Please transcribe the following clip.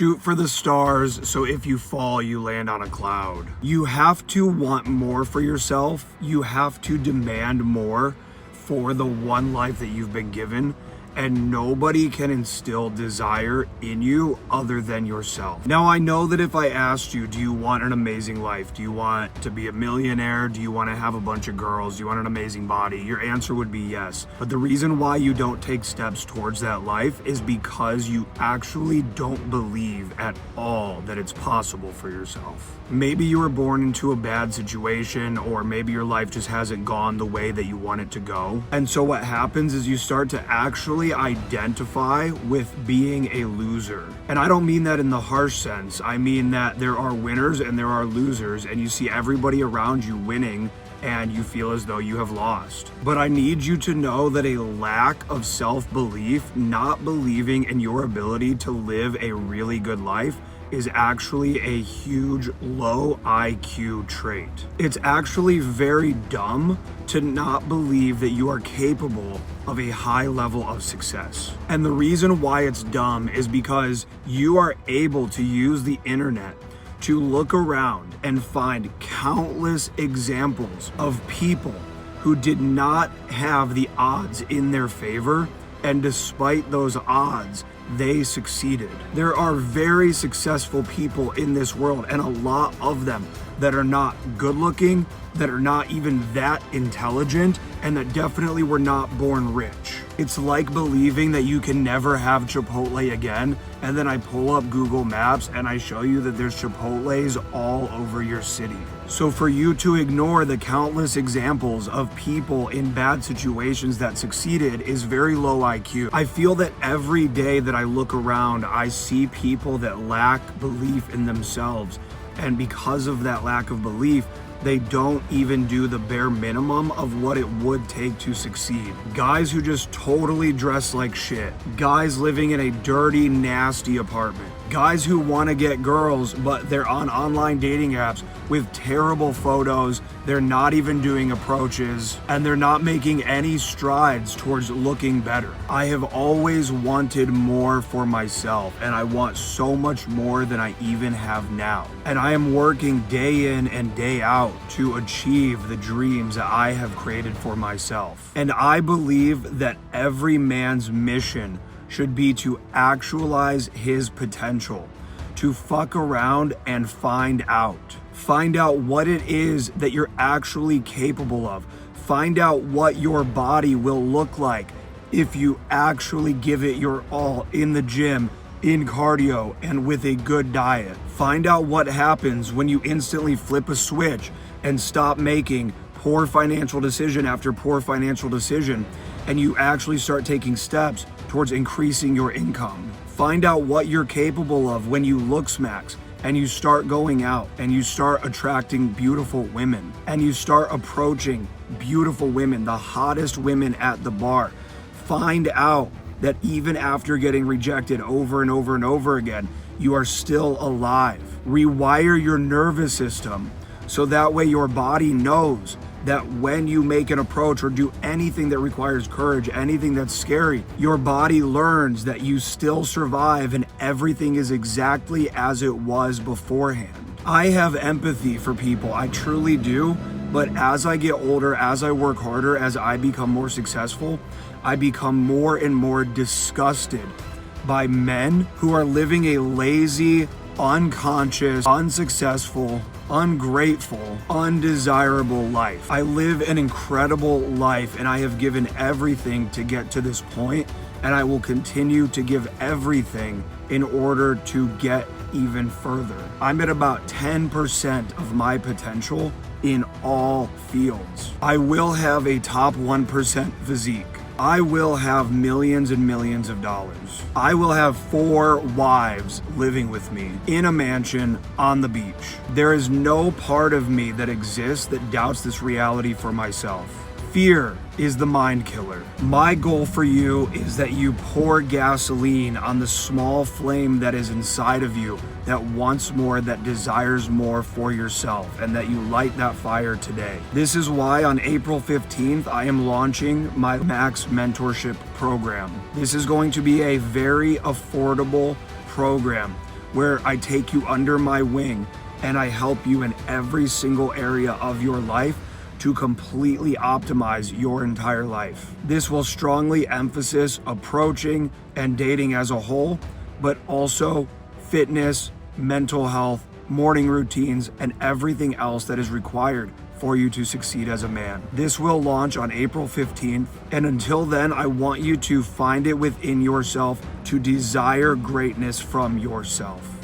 Shoot for the stars, so if you fall, you land on a cloud. You have to want more for yourself. You have to demand more for the one life that you've been given. And nobody can instill desire in you other than yourself. Now, I know that if I asked you, do you want an amazing life? Do you want to be a millionaire? Do you want to have a bunch of girls? Do you want an amazing body? Your answer would be yes. But the reason why you don't take steps towards that life is because you actually don't believe at all that it's possible for yourself. Maybe you were born into a bad situation, or maybe your life just hasn't gone the way that you want it to go. And so what happens is you start to actually identify with being a loser. And I don't mean that in the harsh sense. I mean that there are winners and there are losers, and you see everybody around you winning and you feel as though you have lost. But I need you to know that a lack of self-belief, not believing in your ability to live a really good life, is actually a huge low IQ trait. It's actually very dumb to not believe that you are capable of a high level of success. And the reason why it's dumb is because you are able to use the internet to look around and find countless examples of people who did not have the odds in their favor, and despite those odds, they succeeded. There are very successful people in this world, and a lot of them that are not good looking, that are not even that intelligent, and that definitely were not born rich. It's like believing that you can never have Chipotle again, and then I pull up Google Maps and I show you that there's Chipotles all over your city. So for you to ignore the countless examples of people in bad situations that succeeded is very low IQ. I feel that every day that I look around, I see people that lack belief in themselves. And because of that lack of belief, they don't even do the bare minimum of what it would take to succeed. Guys who just totally dress like shit. Guys living in a dirty, nasty apartment. Guys who want to get girls, but they're on online dating apps with terrible photos. They're not even doing approaches, and they're not making any strides towards looking better. I have always wanted more for myself, and I want so much more than I even have now. And I am working day in and day out to achieve the dreams that I have created for myself. And I believe that every man's mission should be to actualize his potential, to fuck around and find out. Find out what it is that you're actually capable of. Find out what your body will look like if you actually give it your all in the gym, in cardio, and with a good diet. Find out what happens when you instantly flip a switch and stop making poor financial decision after poor financial decision, and you actually start taking steps towards increasing your income. Find out what you're capable of when you look smacks and you start going out and you start attracting beautiful women and you start approaching beautiful women, the hottest women at the bar. Find out that even after getting rejected over and over and over again, you are still alive. Rewire your nervous system so that way your body knows that when you make an approach or do anything that requires courage, anything that's scary, your body learns that you still survive and everything is exactly as it was beforehand. I have empathy for people, I truly do, but as I get older, as I work harder, as I become more successful, I become more and more disgusted by men who are living a lazy, unconscious, unsuccessful, ungrateful, undesirable life. I live an incredible life and I have given everything to get to this point, and I will continue to give everything in order to get even further. I'm at about 10% of my potential in all fields. I will have a top 1% physique. I will have millions and millions of dollars. I will have 4 wives living with me in a mansion on the beach. There is no part of me that exists that doubts this reality for myself. Fear is the mind killer. My goal for you is that you pour gasoline on the small flame that is inside of you that wants more, that desires more for yourself, and that you light that fire today. This is why on April 15th, I am launching my Max Mentorship program. This is going to be a very affordable program where I take you under my wing and I help you in every single area of your life to completely optimize your entire life. This will strongly emphasize approaching and dating as a whole, but also fitness, mental health, morning routines, and everything else that is required for you to succeed as a man. This will launch on April 15th, and until then, I want you to find it within yourself to desire greatness from yourself.